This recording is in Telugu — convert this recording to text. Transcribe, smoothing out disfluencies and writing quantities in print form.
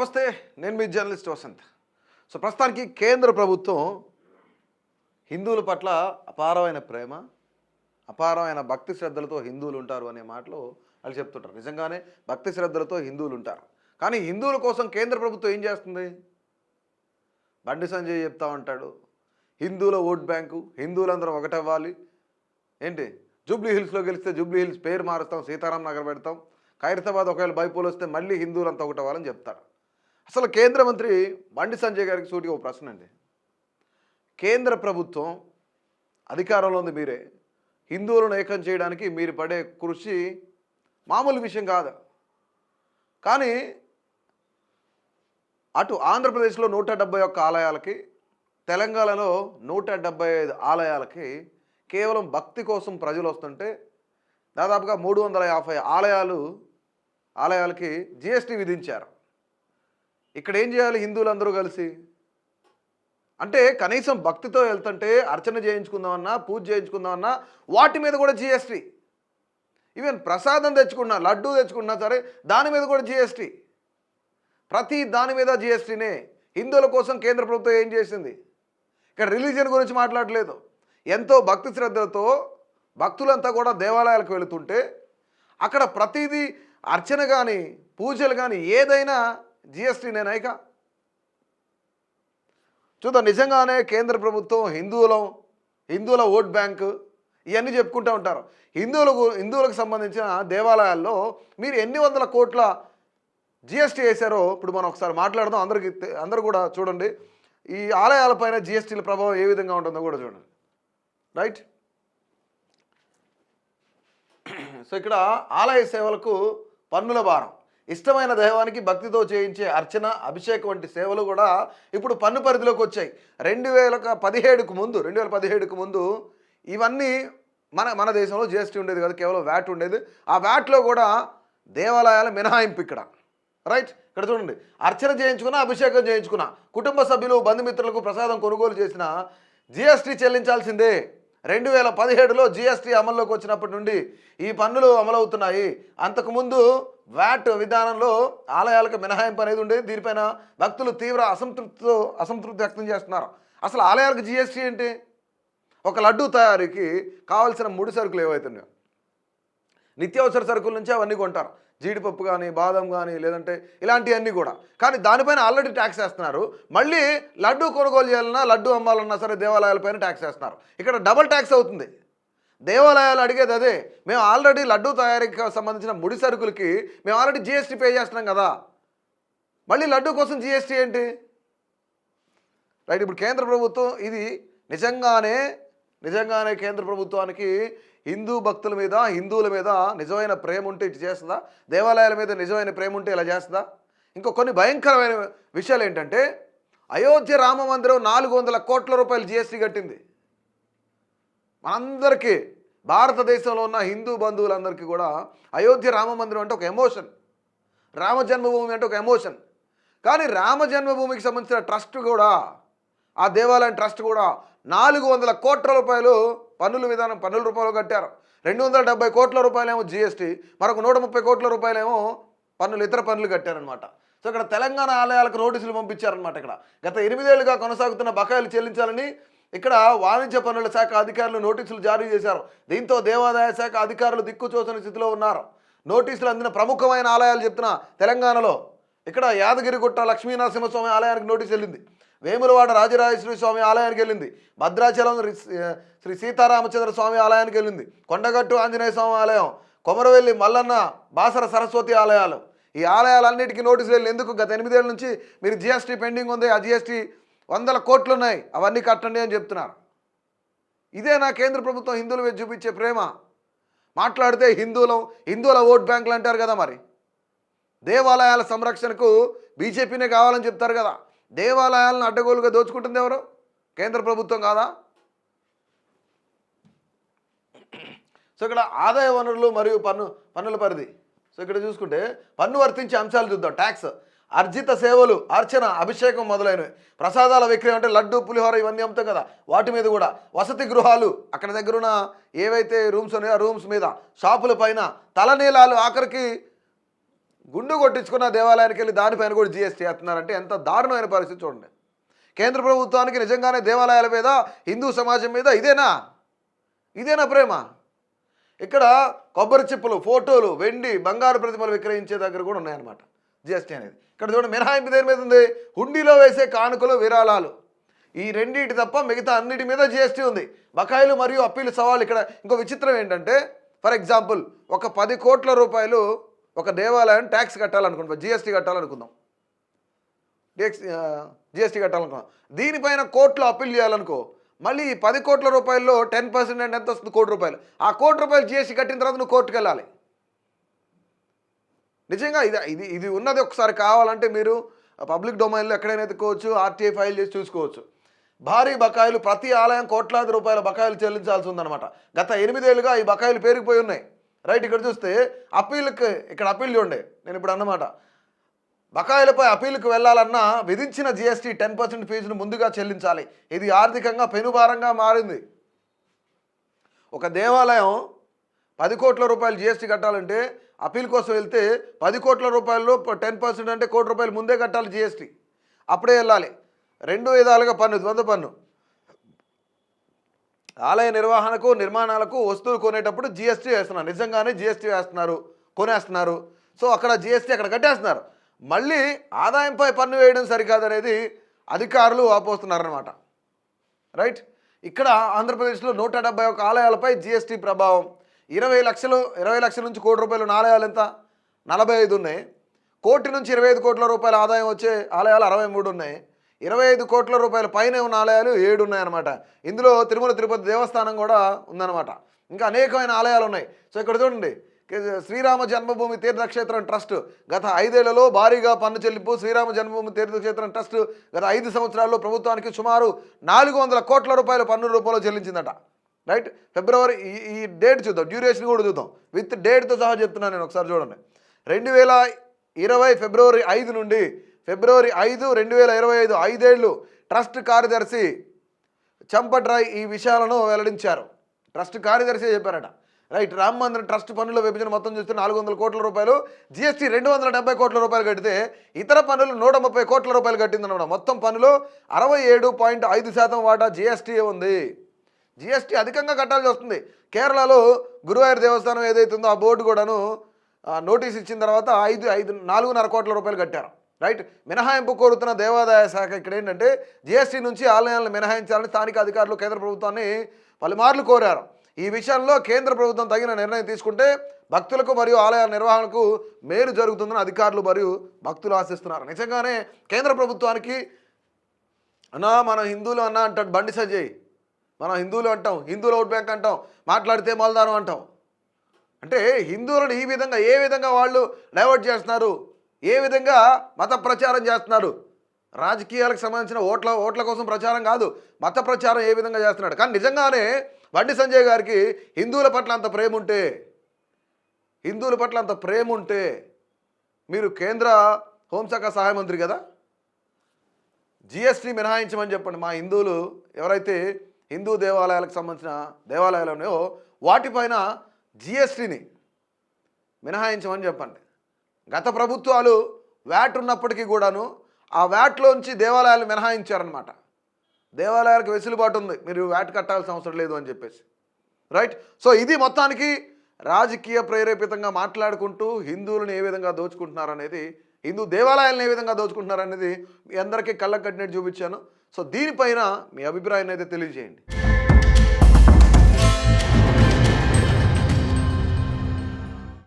నమస్తే, నేను మీ జర్నలిస్ట్ వసంత్. సో ప్రస్తుతానికి కేంద్ర ప్రభుత్వం హిందువుల పట్ల అపారమైన ప్రేమ, అపారమైన భక్తి శ్రద్ధలతో హిందువులు ఉంటారు అనే మాటలు వాళ్ళు చెప్తుంటారు. నిజంగానే భక్తి శ్రద్ధలతో హిందువులు ఉంటారు. కానీ హిందువుల కోసం కేంద్ర ప్రభుత్వం ఏం చేస్తుంది? బండి సంజయ్ చెప్తా ఉంటాడు, హిందువుల ఓట్ బ్యాంకు, హిందువులందరం ఒకటవ్వాలి. ఏంటి, జూబ్లీ హిల్స్లో గెలిస్తే జూబ్లీ హిల్స్ పేరు మారుస్తాం, సీతారాం నగర్ పెడతాం, ఖైరతాబాద్ ఒకవేళ బైపోల్ వస్తే మళ్ళీ హిందువులంతా ఒకటవ్వాలని చెప్తారు. అసలు కేంద్ర మంత్రి బండి సంజయ్ గారికి సూటిగా ఒక ప్రశ్న అండి. కేంద్ర ప్రభుత్వం అధికారంలో ఉంది మీరే, హిందువులను ఏకం చేయడానికి మీరు పడే కృషి మామూలు విషయం కాదు. కానీ అటు ఆంధ్రప్రదేశ్లో 171 ఆలయాలకి, తెలంగాణలో 175 ఆలయాలకి కేవలం భక్తి కోసం ప్రజలు వస్తుంటే దాదాపుగా 350 ఆలయాలకి జిఎస్టీ విధించారు. ఇక్కడ ఏం చేయాలి హిందువులందరూ కలిసి? అంటే కనీసం భక్తితో వెళ్తుంటే అర్చన చేయించుకుందామన్నా, పూజ చేయించుకుందామన్నా వాటి మీద కూడా జిఎస్టీ. ఈవెన్ ప్రసాదం తెచ్చుకున్నా, లడ్డూ తెచ్చుకున్నా సరే దాని మీద కూడా జిఎస్టీ. ప్రతి దాని మీద జిఎస్టీనే. హిందువుల కోసం కేంద్ర ప్రభుత్వం ఏం చేసింది? ఇక్కడ రిలీజియన్ గురించి మాట్లాడలేదు. ఎంతో భక్తి శ్రద్ధలతో భక్తులంతా కూడా దేవాలయాలకు వెళుతుంటే అక్కడ ప్రతిదీ అర్చన కానీ, పూజలు కానీ ఏదైనా జిఎస్టీనేనాయిక. చూద్దాం, నిజంగానే కేంద్ర ప్రభుత్వం హిందువుల ఓట్ బ్యాంకు ఇవన్నీ చెప్పుకుంటూ ఉంటారు. హిందువులకు సంబంధించిన దేవాలయాల్లో మీరు ఎన్ని వందల కోట్ల జిఎస్టీ వేశారో ఇప్పుడు మనం ఒకసారి మాట్లాడదాం. అందరూ కూడా చూడండి, ఈ ఆలయాలపైన జిఎస్టీల ప్రభావం ఏ విధంగా ఉంటుందో కూడా చూడండి. రైట్. సో ఇక్కడ ఆలయ సేవలకు పన్నుల భారం, ఇష్టమైన దైవానికి భక్తితో చేయించే అర్చన, అభిషేకం వంటి సేవలు కూడా ఇప్పుడు పన్ను పరిధిలోకి వచ్చాయి. 2017కు ముందు ఇవన్నీ మన దేశంలో జిఎస్టీ ఉండేది కాదు, కేవలం వ్యాట్ ఉండేది. ఆ వ్యాట్లో కూడా దేవాలయాల మినహాయింపు ఇక్కడ. రైట్. ఇక్కడ చూడండి, అర్చన చేయించుకున్నా, అభిషేకం చేయించుకున్నా, కుటుంబ సభ్యులు బంధుమిత్రులకు ప్రసాదం కొనుగోలు చేసిన జిఎస్టీ చెల్లించాల్సిందే. 2017లో జిఎస్టీ అమల్లోకి వచ్చినప్పటి నుండి ఈ పన్నులు అమలవుతున్నాయి. అంతకుముందు వ్యాట్ విధానంలో ఆలయాలకు మినహాయింపు అనేది ఉండేది. దీనిపైన భక్తులు తీవ్ర అసంతృప్తి వ్యక్తం చేస్తున్నారు. అసలు ఆలయాలకు జిఎస్టీ ఏంటి? ఒక లడ్డూ తయారీకి కావాల్సిన ముడి సరుకులు ఏవైతున్నాయో, నిత్యావసర సరుకుల నుంచి అవన్నీ కొంటారు. జీడిపప్పు కానీ, బాదం కానీ, లేదంటే ఇలాంటివన్నీ కూడా. కానీ దానిపైన ఆల్రెడీ ట్యాక్స్ వేస్తున్నారు. మళ్ళీ లడ్డూ కొనుగోలు చేయాలన్నా, లడ్డూ అమ్మాలన్నా సరే దేవాలయాలపైన ట్యాక్స్ వేస్తున్నారు. ఇక్కడ డబుల్ ట్యాక్స్ అవుతుంది. దేవాలయాలు అడిగేది అదే, మేము ఆల్రెడీ లడ్డూ తయారీకి సంబంధించిన ముడి సరుకులకి మేము ఆల్రెడీ జిఎస్టీ పే చేస్తున్నాం కదా, మళ్ళీ లడ్డూ కోసం జిఎస్టీ ఏంటి? రైట్. ఇప్పుడు కేంద్ర ప్రభుత్వం ఇది నిజంగానే కేంద్ర ప్రభుత్వానికి హిందూ భక్తుల మీద, హిందువుల మీద నిజమైన ప్రేమ ఉంటే ఇటు చేస్తుందా? దేవాలయాల మీద నిజమైన ప్రేమ ఉంటే ఇలా చేస్తుందా? ఇంకో కొన్ని భయంకరమైన విషయాలు ఏంటంటే, అయోధ్య రామ మందిరం 400 కోట్ల రూపాయలు జిఎస్టీ కట్టింది. మనందరికీ, భారతదేశంలో ఉన్న హిందూ బంధువులందరికీ కూడా అయోధ్య రామ మందిరం అంటే ఒక ఎమోషన్, రామ జన్మభూమి అంటే ఒక ఎమోషన్. కానీ రామ జన్మభూమికి సంబంధించిన ట్రస్ట్ కూడా, ఆ దేవాలయం ట్రస్ట్ కూడా 400 కోట్ల రూపాయలు పన్నుల రూపాయలు కట్టారు. 270 కోట్ల రూపాయలేమో జిఎస్టీ, మరొక 130 కోట్ల రూపాయలేమో ఇతర పన్నులు కట్టారనమాట. సో ఇక్కడ తెలంగాణ ఆలయాలకు నోటీసులు పంపించారనమాట. ఇక్కడ గత 8 ఏళ్లుగా కొనసాగుతున్న బకాయిలు చెల్లించాలని ఇక్కడ వాణిజ్య పన్నుల శాఖ అధికారులు నోటీసులు జారీ చేశారు. దీంతో దేవాదాయ శాఖ అధికారులు దిక్కుచోచని స్థితిలో ఉన్నారు. నోటీసులు అందిన ప్రముఖమైన ఆలయాలు చెప్తున్న తెలంగాణలో ఇక్కడ యాదగిరిగుట్ట లక్ష్మీనరసింహస్వామి ఆలయానికి నోటీసు వెళ్ళింది, వేములవాడ రాజరాజేశ్వరి స్వామి ఆలయానికి వెళ్ళింది, భద్రాచలం శ్రీ సీతారామచంద్ర స్వామి ఆలయానికి వెళ్ళింది, కొండగట్టు ఆంజనేయ స్వామి ఆలయం, కొమరవెల్లి మల్లన్న బాసర సరస్వతి ఆలయాలు, ఈ ఆలయాలన్నిటికీ నోటీసులు వెళ్ళి ఎందుకు గత 8 ఏళ్ళ నుంచి మీరు జిఎస్టీ పెండింగ్ ఉంది, ఆ జిఎస్టీ 100 కోట్లు ఉన్నాయి, అవన్నీ కట్టండి అని చెప్తున్నారు. ఇదే నా కేంద్ర ప్రభుత్వం హిందువుల మీద చూపించే ప్రేమ? మాట్లాడితే హిందువుల ఓట్ బ్యాంకులు అంటారు కదా, మరి దేవాలయాల సంరక్షణకు బీజేపీనే కావాలని చెప్తారు కదా. దేవాలయాలను అడ్డగోలుగా దోచుకుంటుంది ఎవరు? కేంద్ర ప్రభుత్వం కాదా? సో ఇక్కడ ఆదాయ వనరులు మరియు పన్నుల పరిధి. సో ఇక్కడ చూసుకుంటే పన్ను వర్తించే అంశాలు చూద్దాం. ట్యాక్స్, అర్జిత సేవలు, అర్చన, అభిషేకం మొదలైనవి, ప్రసాదాల విక్రయం అంటే లడ్డు, పులిహోర ఇవన్నీ అమ్ముతాం కదా, వాటి మీద కూడా, వసతి గృహాలు, అక్కడ దగ్గరున్న ఏవైతే రూమ్స్ ఉన్నాయో ఆ రూమ్స్ మీద, షాపుల పైన, తలనీలాలు, ఆఖరికి గుండు కొట్టించుకున్న దేవాలయానికి వెళ్ళి దానిపైన కూడా జిఎస్టీ వేస్తున్నారంటే ఎంత దారుణమైన పరిస్థితి చూడండి. కేంద్ర ప్రభుత్వానికి నిజంగానే దేవాలయాల మీద, హిందూ సమాజం మీద ఇదేనా ప్రేమ? ఇక్కడ కొబ్బరి చిప్పలు, ఫోటోలు, వెండి, బంగారు ప్రతిమలు విక్రయించే దగ్గర కూడా ఉన్నాయన్నమాట జిఎస్టీ అనేది. ఇక్కడ చూడండి, మినహాయింపు దేని మీద ఉంది? హుండీలో వేసే కానుకలు, విరాళాలు, ఈ రెండింటి తప్ప మిగతా అన్నిటి మీద జిఎస్టీ ఉంది. బకాయిలు మరియు అప్పీలు సవాళ్ళు. ఇక్కడ ఇంకో విచిత్రం ఏంటంటే, ఫర్ ఎగ్జాంపుల్ ఒక 10 కోట్ల రూపాయలు ఒక దేవాలయం ట్యాక్స్ కట్టాలనుకుంటాం, జిఎస్టీ కట్టాలనుకుందాం, జిఎస్టీ కట్టాలనుకుందాం. దీనిపైన కోర్టులో అప్పీల్ చేయాలనుకో, మళ్ళీ ఈ 10 కోట్ల రూపాయల్లో 10% అంటే ఎంత వస్తుంది? 1 కోటి రూపాయలు. ఆ 1 కోటి రూపాయలు జిఎస్టీ కట్టిన తర్వాత నువ్వు కోర్టుకు వెళ్ళాలి. నిజంగా ఇది ఉన్నది. ఒకసారి కావాలంటే మీరు పబ్లిక్ డొమైన్లో ఎక్కడైనా ఎత్తుకోవచ్చు, ఆర్టీఐ ఫైల్ చేసి చూసుకోవచ్చు. భారీ బకాయిలు, ప్రతి ఆలయం కోట్లాది రూపాయల బకాయిలు చెల్లించాల్సి ఉందన్నమాట. గత 8 ఏళ్ళుగా ఈ బకాయిలు పెరిగిపోయి ఉన్నాయి. రైట్, ఇక్కడ చూస్తే అప్పీల్కి, ఇక్కడ అప్పీల్ చూడండి, నేను ఇప్పుడు అన్నమాట, బకాయిలపై అప్పీల్కి వెళ్ళాలన్నా విధించిన జిఎస్టీ 10% ఫీజును ముందుగా చెల్లించాలి. ఇది ఆర్థికంగా పెనుభారంగా మారింది. ఒక దేవాలయం 10 కోట్ల రూపాయలు జిఎస్టీ కట్టాలంటే అప్పీల్ కోసం వెళ్తే 10 కోట్ల రూపాయల్లో 10% అంటే 1 కోటి రూపాయలు ముందే కట్టాలి జిఎస్టీ, అప్పుడే వెళ్ళాలి. 2 విధాలుగా పన్ను, ద్వంద్వ పన్ను. ఆలయ నిర్వహణకు, నిర్మాణాలకు వస్తువులు కొనేటప్పుడు జిఎస్టీ వేస్తున్నారు. నిజంగానే జిఎస్టీ వేస్తున్నారు, కొనేస్తున్నారు. సో అక్కడ జిఎస్టీ అక్కడ కట్టేస్తున్నారు. మళ్ళీ ఆదాయంపై పన్ను వేయడం సరికాదనేది అధికారులు ఆపోస్తున్నారనమాట. రైట్, ఇక్కడ ఆంధ్రప్రదేశ్లో 171 ఆలయాలపై జిఎస్టీ ప్రభావం. 20 లక్షల నుంచి 1 కోటి రూపాయలు ఉన్న ఆలయాలు ఎంత? 45 ఉన్నాయి. 1 కోటి నుంచి 25 కోట్ల రూపాయల ఆదాయం వచ్చే ఆలయాలు 63 ఉన్నాయి. 25 కోట్ల రూపాయల పైన ఉన్న ఆలయాలు 7 ఉన్నాయన్నమాట. ఇందులో తిరుమల తిరుపతి దేవస్థానం కూడా ఉందన్నమాట. ఇంకా అనేకమైన ఆలయాలు ఉన్నాయి. సో ఇక్కడ చూడండి, శ్రీరామ జన్మభూమి తీర్థక్షేత్రం ట్రస్ట్ గత 5 ఏళ్లలో భారీగా పన్ను చెల్లింపు. శ్రీరామ జన్మభూమి తీర్థక్షేత్రం ట్రస్ట్ గత 5 సంవత్సరాల్లో ప్రభుత్వానికి సుమారు 400 కోట్ల రూపాయల పన్ను రూపంలో చెల్లించిందట. రైట్, ఫిబ్రవరి, ఈ డేట్ చూద్దాం, డ్యూరేషన్ కూడా చూద్దాం, విత్ డేట్తో సహా చెప్తున్నాను నేను. ఒకసారి చూడండి, 2020 ఫిబ్రవరి 5 నుండి ఫిబ్రవరి 5, 2025 5 ఏళ్ళు ట్రస్ట్ కార్యదర్శి చంపట్రాయ్ ఈ విషయాలను వెల్లడించారు. ట్రస్ట్ కార్యదర్శి చెప్పారట. రైట్, రామ మందిరం ట్రస్ట్ పన్నుల విభజన మొత్తం చూస్తే 400 కోట్ల రూపాయలు, జిఎస్టీ 270 కోట్ల రూపాయలు కడితే ఇతర పన్నులు 130 కోట్ల రూపాయలు కట్టిందన్నమాట. మొత్తం పన్నులో 67.5% వాటా జిఎస్టీ ఉంది. జిఎస్టీ అధికంగా కట్టాల్సి వస్తుంది. కేరళలో గురువాయూర్ దేవస్థానం ఏదైతే ఉందో ఆ బోర్డు కూడాను నోటీస్ ఇచ్చిన తర్వాత 4.5 కోట్ల రూపాయలు కట్టారు. రైట్, మినహాయింపు కోరుతున్న దేవాదాయ శాఖ ఇక్కడ ఏంటంటే జిఎస్టీ నుంచి ఆలయాలను మినహాయించాలని స్థానిక అధికారులు కేంద్ర ప్రభుత్వాన్ని పలుమార్లు కోరారు. ఈ విషయంలో కేంద్ర ప్రభుత్వం తగిన నిర్ణయం తీసుకుంటే భక్తులకు మరియు ఆలయాల నిర్వహణకు మేలు జరుగుతుందని అధికారులు మరియు భక్తులు ఆశిస్తున్నారు. నిజంగానే కేంద్ర ప్రభుత్వానికి మనం హిందువులు అంటాడు బండి సంజయ్, మనం హిందువులు అంటాం, హిందువుల ఓట్ బ్యాంక్ అంటాం, మాట్లాడితే మొలదానం అంటాం. అంటే హిందువులను ఈ విధంగా ఏ విధంగా వాళ్ళు డైవర్ట్ చేస్తున్నారు, ఏ విధంగా మత ప్రచారం చేస్తున్నారు. రాజకీయాలకు సంబంధించిన ఓట్ల కోసం ప్రచారం కాదు, మత ప్రచారం ఏ విధంగా చేస్తున్నాడు. కానీ నిజంగానే బండి సంజయ్ గారికి హిందువుల పట్ల అంత ప్రేమ ఉంటే మీరు కేంద్ర హోంశాఖ సహాయ మంత్రి కదా, జిఎస్టీ మినహాయించమని చెప్పండి. మా హిందువులు ఎవరైతే హిందూ దేవాలయాలకు సంబంధించిన దేవాలయాలు ఉన్నాయో వాటిపైన జిఎస్టీని మినహాయించమని చెప్పండి. గత ప్రభుత్వాలు వ్యాట్ ఉన్నప్పటికీ కూడాను ఆ వ్యాట్లోంచి దేవాలయాలు మినహాయించారనమాట. దేవాలయాలకు వెసులుబాటు ఉంది, మీరు వ్యాట్ కట్టాల్సిన అవసరం లేదు అని చెప్పేసి. రైట్, సో ఇది మొత్తానికి రాజకీయ ప్రేరేపితంగా మాట్లాడుకుంటూ హిందువులను ఏ విధంగా దోచుకుంటున్నారు అనేది, హిందూ దేవాలయాలను ఏ విధంగా దోచుకుంటున్నారు అనేది మీ అందరికీ కళ్ళకు కట్టినట్టు చూపించాను. సో దీనిపైన మీ అభిప్రాయాన్ని అయితే తెలియజేయండి.